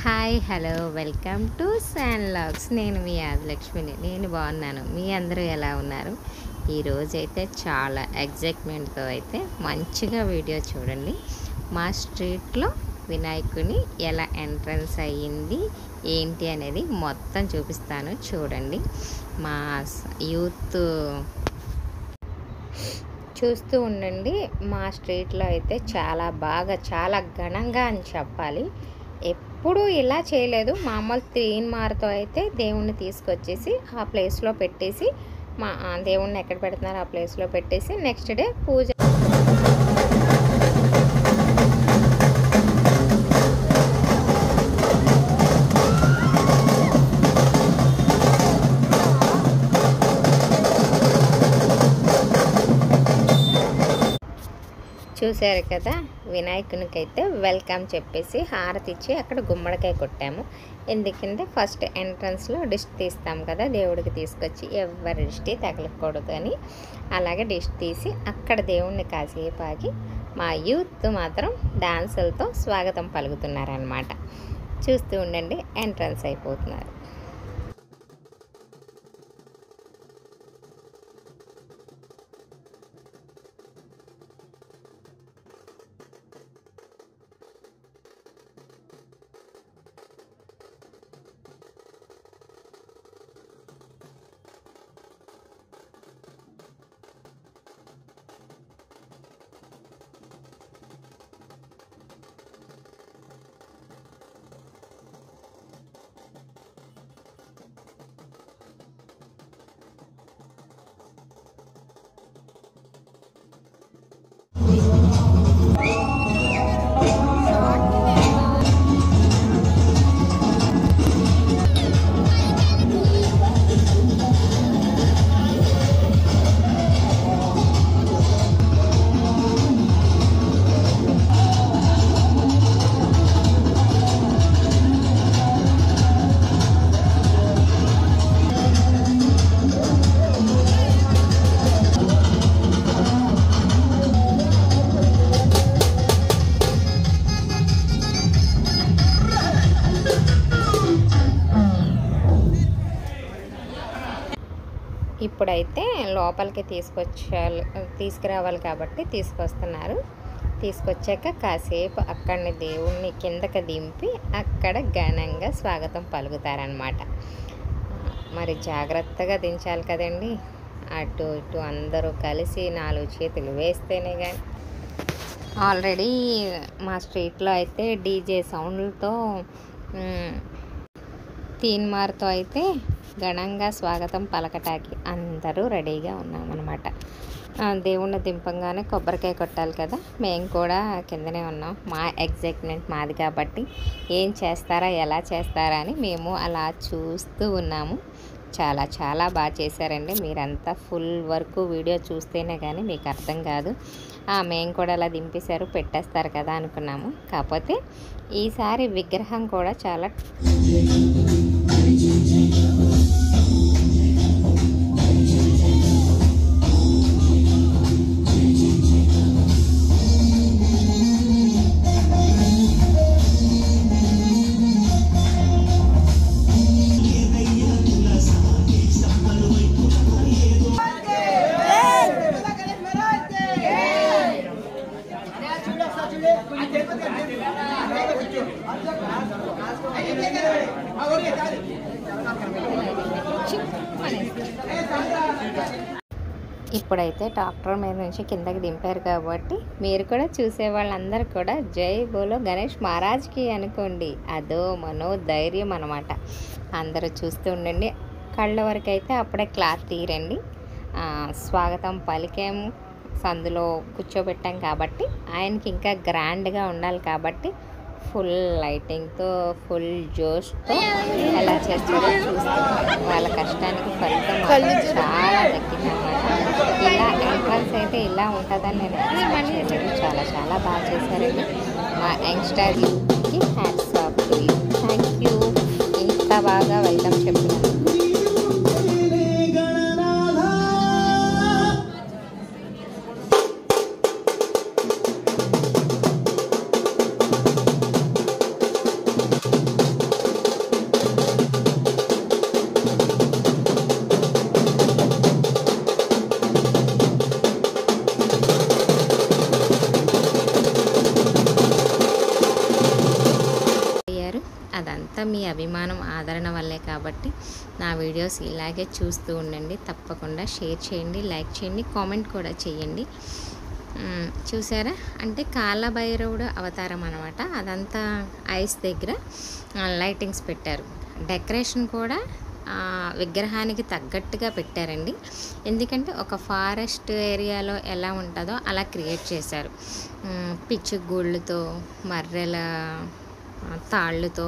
Hi hello welcome to శాన్ లాగ్స్. నేను మీ ఆదిలక్ష్మిని. నేను బాగున్నాను. మీ అందరూ ఎలా ఉన్నారు? ఈరోజైతే చాలా ఎగ్జైట్మెంట్తో అయితే మంచిగా వీడియో చూడండి. మా స్ట్రీట్లో వినాయకుని ఎలా ఎంట్రన్స్ అయ్యింది ఏంటి అనేది మొత్తం చూపిస్తాను చూడండి. మా యూత్ చూస్తూ ఉండండి. మా స్ట్రీట్లో అయితే చాలా ఘనంగా అని చెప్పాలి. ఎప్పుడూ ఇలా చేయలేదు. మామూలు తీన్మార్తో అయితే దేవుణ్ణి తీసుకొచ్చేసి ఆ ప్లేస్లో పెట్టేసి దేవుణ్ణి ఎక్కడ పెడుతున్నారో ఆ ప్లేస్లో పెట్టేసి నెక్స్ట్ డే పూజ చూశారు కదా. వినాయకునికైతే వెల్కమ్ చెప్పేసి హారతి ఇచ్చి అక్కడ గుమ్మడికాయ కొట్టాము. ఎందుకంటే ఫస్ట్ ఎంట్రన్స్లో డిష్ తీస్తాం కదా, దేవుడికి తీసుకొచ్చి ఎవరి దిష్టి తగలకూడదు అని. అలాగే డిష్ తీసి అక్కడ దేవుణ్ణి కాసేపు ఆగి మా యూత్ మాత్రం డాన్సులతో స్వాగతం పలుకుతున్నారనమాట. చూస్తూ ఉండండి, ఎంట్రన్స్ అయిపోతున్నారు. ఇప్పుడైతే లోపలికి తీసుకురావాలి కాబట్టి తీసుకొస్తున్నారు. తీసుకొచ్చాక కాసేపు అక్కడిని దేవుణ్ణి కిందకి దింపి అక్కడ ఘనంగా స్వాగతం పలుకుతారనమాట. మరి జాగ్రత్తగా దించాలి కదండి. అటు ఇటు అందరూ కలిసి 4 చేతులు వేస్తేనే కానీ. ఆల్రెడీ మా స్ట్రీట్లో అయితే డీజే సౌండ్లతో తీన్మార్తో అయితే ఘనంగా స్వాగతం పలకటానికి అందరూ రెడీగా ఉన్నామన్నమాట. దేవుణ్ణి దింపంగానే కొబ్బరికాయ కొట్టాలి కదా, మేము కూడా కిందనే ఉన్నాం. మా ఎగ్జైట్మెంట్ మాది కాబట్టి ఏం చేస్తారా ఎలా చేస్తారా అని మేము అలా చూస్తూ ఉన్నాము. చాలా బాగా చేశారండి. మీరంతా ఫుల్ వరకు వీడియో చూస్తేనే కానీ మీకు అర్థం కాదు. మేము కూడా అలా దింపేశారు పెట్టేస్తారు కదా అనుకున్నాము. కాకపోతే ఈసారి విగ్రహం కూడా చాలా ఇప్పుడైతే ట్రాక్టర్ మీద నుంచి కిందకి దింపారు కాబట్టి మీరు కూడా చూసే వాళ్ళందరూ కూడా జై బోలో గణేష్ మహారాజ్కి అనుకోండి. అదో మనోధైర్యం అనమాట. అందరూ చూస్తూ ఉండండి. కళ్ళ వరకు అయితే అప్పుడే క్లాత్ తీరండి. స్వాగతం పలికాము, సందులో కూర్చోబెట్టాం కాబట్టి ఆయనకి ఇంకా గ్రాండ్గా ఉండాలి కాబట్టి ఫుల్ లైటింగ్తో ఫుల్ జోష్తో ఎలా చేస్తారో చూస్తాం. వాళ్ళ కష్టానికి ఫలితం చాలా దక్కిందన్నమాట. ఇలా ఎంట్రన్స్ అయితే ఇలా ఉంటుందని నేను ఎక్స్పెక్ట్ చేయలేదు. చాలా బాగా చేశారండి. మా యంగ్స్టర్కి hats off to you. Thank you ఇంత బాగా వెల్కమ్ చెప్తున్నాను. అదంతా మీ అభిమానం ఆదరణ వల్లే. కాబట్టి నా వీడియోస్ ఇలాగే చూస్తూ ఉండండి. తప్పకుండా షేర్ చేయండి, లైక్ చేయండి, కామెంట్ కూడా చేయండి. చూసారా, అంటే కాలభైరవుడు అవతారం అనమాట. అదంతా ఐస్ దగ్గర లైటింగ్స్ పెట్టారు. డెకరేషన్ కూడా విగ్రహానికి తగ్గట్టుగా పెట్టారండి. ఎందుకంటే ఒక ఫారెస్ట్ ఏరియాలో ఎలా ఉంటుందో అలా క్రియేట్ చేశారు. పిచ్చుగూళ్ళతో, మర్రెల తాళ్ళుతో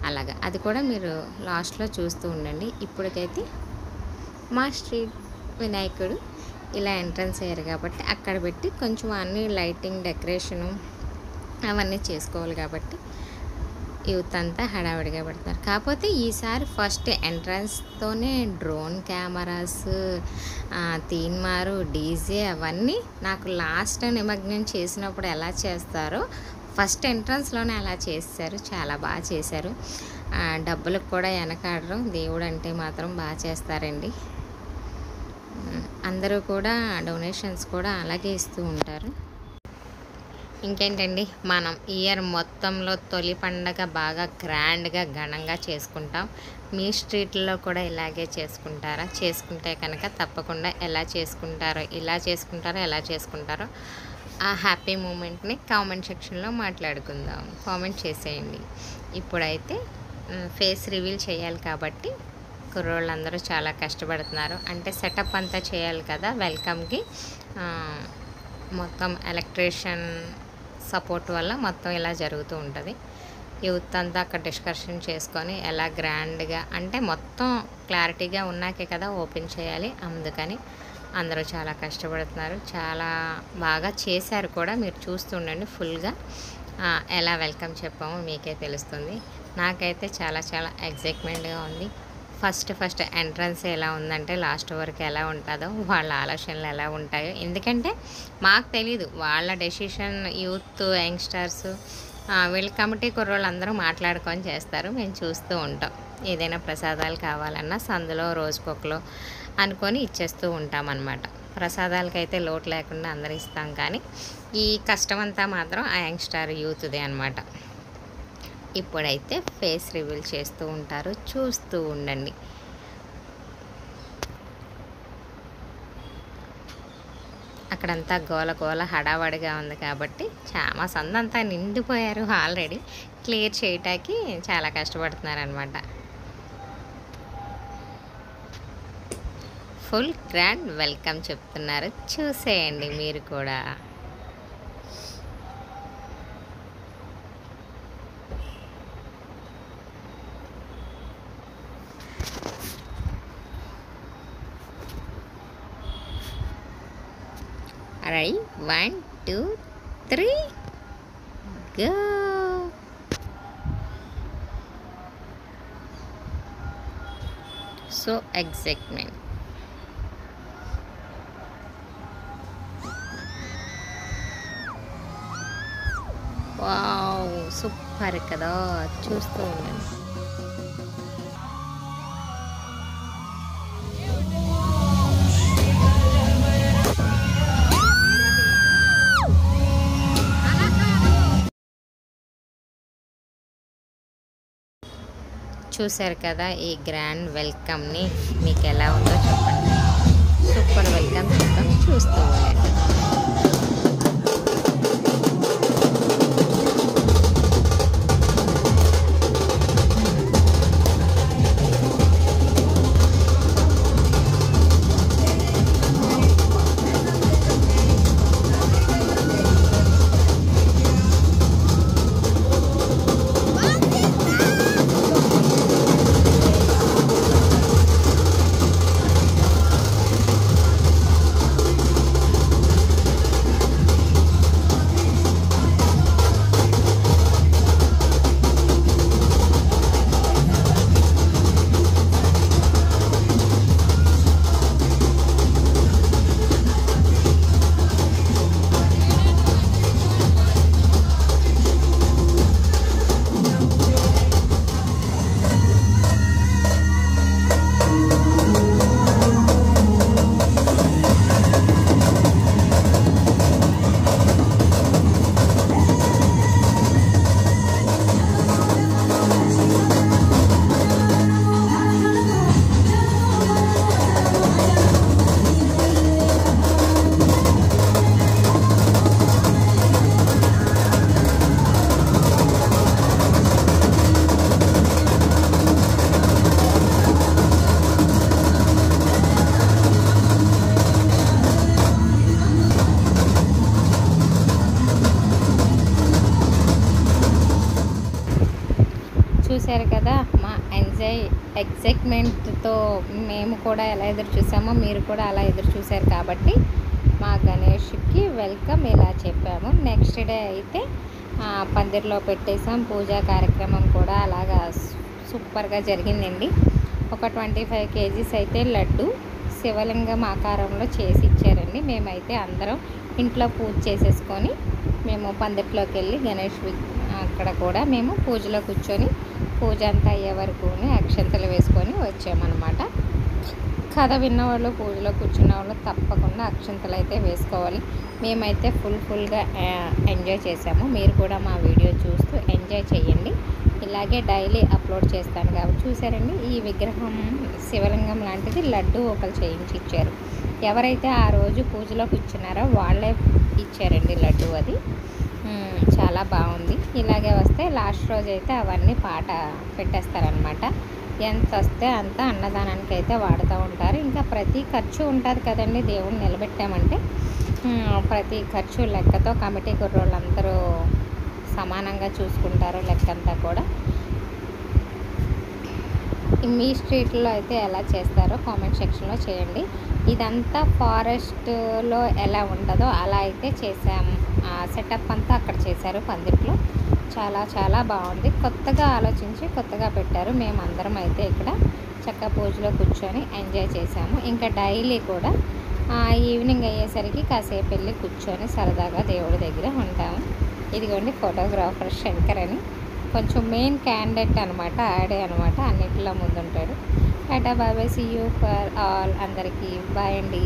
అలాగా. అది కూడా మీరు లాస్ట్లో చూస్తూ ఉండండి. ఇప్పటికైతే మా స్ట్రీట్ వినాయకుడు ఇలా ఎంట్రన్స్ అయ్యారు కాబట్టి అక్కడ పెట్టి కొంచెం అన్ని లైటింగ్, డెకరేషను అవన్నీ చేసుకోవాలి కాబట్టి యూత్ అంతా హడావిడిగా పెడతారు. కాకపోతే ఈసారి ఫస్ట్ ఎంట్రన్స్తోనే డ్రోన్ కెమెరాస్, తీన్మారు, డీజే అవన్నీ నాకు లాస్ట్ నిమగ్నం చేసినప్పుడు ఎలా చేస్తారో ఫస్ట్ ఎంట్రన్స్లోనే అలా చేశారు. చాలా బాగా చేశారు. డబ్బులకు కూడా వెనకాడరు. దేవుడు అంటే మాత్రం బాగా చేస్తారండి. అందరూ కూడా డొనేషన్స్ కూడా అలాగే ఇస్తూ ఉంటారు. ఇంకేంటండి, మనం ఇయర్ మొత్తంలో తొలి పండగ బాగా గ్రాండ్గా ఘనంగా చేసుకుంటాం. మీ స్ట్రీట్లో కూడా ఇలాగే చేసుకుంటారా? చేసుకుంటే కనుక తప్పకుండా ఎలా చేసుకుంటారో, ఇలా చేసుకుంటారో, ఎలా చేసుకుంటారో ఆ హ్యాపీ మూమెంట్ని కామెంట్ సెక్షన్లో మాట్లాడుకుందాం. కామెంట్ చేసేయండి. ఇప్పుడైతే ఫేస్ రివీల్ చేయాలి కాబట్టి కుర్రోళ్ళందరూ చాలా కష్టపడుతున్నారు. అంటే సెటప్ అంతా చేయాలి కదా వెల్కమ్కి. మొత్తం ఎలక్ట్రీషియన్ సపోర్ట్ వల్ల మొత్తం ఇలా జరుగుతూ ఉంటుంది. యూత్ అంతా అక్కడ డిస్కషన్ చేసుకొని ఎలా గ్రాండ్గా, అంటే మొత్తం క్లారిటీగా ఉన్నాకే కదా ఓపెన్ చేయాలి. అందుకని అందరూ చాలా కష్టపడుతున్నారు. చాలా బాగా చేశారు కూడా. మీరు చూస్తుండండి ఫుల్గా ఎలా వెల్కమ్ చెప్పామో మీకే తెలుస్తుంది. నాకైతే చాలా చాలా ఎగ్జైట్మెంట్గా ఉంది. ఫస్ట్ ఎంట్రన్స్ ఎలా ఉందంటే లాస్ట్ వరకు ఎలా ఉంటుందో, వాళ్ళ ఆలోచనలు ఎలా ఉంటాయో. ఎందుకంటే మాకు తెలీదు, వాళ్ళ డెసిషన్. యూత్, యంగ్స్టర్స్, వీళ్ళ కమిటీ కుర్రోళ్ళు అందరూ మాట్లాడుకొని చేస్తారు. మేము చూస్తూ ఉంటాం. ఏదైనా ప్రసాదాలు కావాలన్నా సందులో రోజుకొకలో అనుకొని ఇచ్చేస్తూ ఉంటాం అన్నమాట. ప్రసాదాలకైతే లోటు లేకుండా అందరూ ఇస్తాం. కానీ ఈ కష్టమంతా మాత్రం ఆ యంగ్స్టర్ యూత్దే అనమాట. ఇప్పుడైతే ఫేస్ రివీల్ చేస్తూ ఉంటారు, చూస్తూ ఉండండి. అక్కడంతా గోల హడావడిగా ఉంది కాబట్టి మా సందంతా నిండిపోయారు. ఆల్రెడీ క్లియర్ చేయటానికి చాలా కష్టపడుతున్నారనమాట. ఫుల్ గ్రాండ్ వెల్కమ్ చెప్తున్నారు. చూసేయండి మీరు కూడా. Ready? 1, 2, 3, go! So excitement. Wow, super కదా. చూస్తూ ఉండండి. చూశారు కదా ఈ గ్రాండ్ వెల్కమ్ని. మీకు ఎలా ఉందో చెప్పండి. సూపర్ వెల్కమ్ చెప్తాం. చూస్తూ ఉండండి. చూశారు కదా మా ఎగ్జైట్మెంట్తో మేము కూడా ఎలా ఎదురు చూసామో మీరు కూడా అలా ఎదురు చూశారు కాబట్టి మా గణేష్కి వెల్కమ్ ఇలా చెప్పాము. నెక్స్ట్ డే అయితే పందిరిలో పెట్టేసాం. పూజా కార్యక్రమం కూడా అలాగా సూపర్గా జరిగిందండి. ఒక 25 కేజీస్ అయితే లడ్డు శివలింగం ఆకారంలో చేసి ఇచ్చారండి. మేమైతే అందరం ఇంట్లో పూజ చేసేసుకొని మేము పందిట్లోకి వెళ్ళి గణేష్ అక్కడ కూడా మేము పూజలో కూర్చొని పూజ అంతా అయ్యే వరకు అక్షంతలు వేసుకొని వచ్చామన్నమాట. కథ విన్నవాళ్ళు పూజలో కూర్చున్న వాళ్ళు తప్పకుండా అక్షంతలు అయితే వేసుకోవాలి. మేమైతే ఫుల్గా ఎంజాయ్ చేసాము. మీరు కూడా మా వీడియో చూస్తూ ఎంజాయ్ చేయండి. ఇలాగే డైలీ అప్లోడ్ చేస్తాను కాబట్టి చూసారండి. ఈ విగ్రహం శివలింగం లాంటిది లడ్డు ఒకరు చేయించి ఇచ్చారు. ఎవరైతే ఆ రోజు పూజలో కూర్చున్నారో వాళ్ళే ఇచ్చారండి లడ్డు. అది చాలా బాగుంది. ఇలాగే వస్తే లాస్ట్ రోజు అయితే అవన్నీ పాట పెట్టేస్తారనమాట. ఎంత వస్తే అంత అన్నదానానికి అయితే వాడుతూ ఉంటారు. ఇంకా ప్రతి ఖర్చు ఉంటుంది కదండి, దేవుణ్ణి నిలబెట్టామంటే ప్రతి ఖర్చు లెక్కతో కమిటీ కుర్రోళ్ళందరూ సమానంగా చూసుకుంటారు లెక్కంతా కూడా. మీ స్ట్రీట్లో అయితే ఎలా చేస్తారో కామెంట్ సెక్షన్లో చేయండి. ఇదంతా ఫారెస్ట్లో ఎలా ఉంటుందో అలా అయితే చేసాము. సెటప్ అంతా అక్కడ చేశారు పందిట్లో. చాలా బాగుంది. కొత్తగా ఆలోచించి కొత్తగా పెట్టారు. మేమందరం అయితే ఇక్కడ చక్క పూజలో కూర్చొని ఎంజాయ్ చేసాము. ఇంకా డైలీ కూడా ఈవినింగ్ అయ్యేసరికి కాసేపు వెళ్ళి కూర్చొని సరదాగా దేవుడి దగ్గర ఉంటాము. ఇదిగోండి ఫోటోగ్రాఫర్ శంకర్ అని, కొంచెం మెయిన్ క్యాండిడేట్ అనమాట, ఆడే అనమాట, అన్నింటిలో ముందుంటాడు. Tata bye, see you for all. అందరికీ బాయ్ అండి.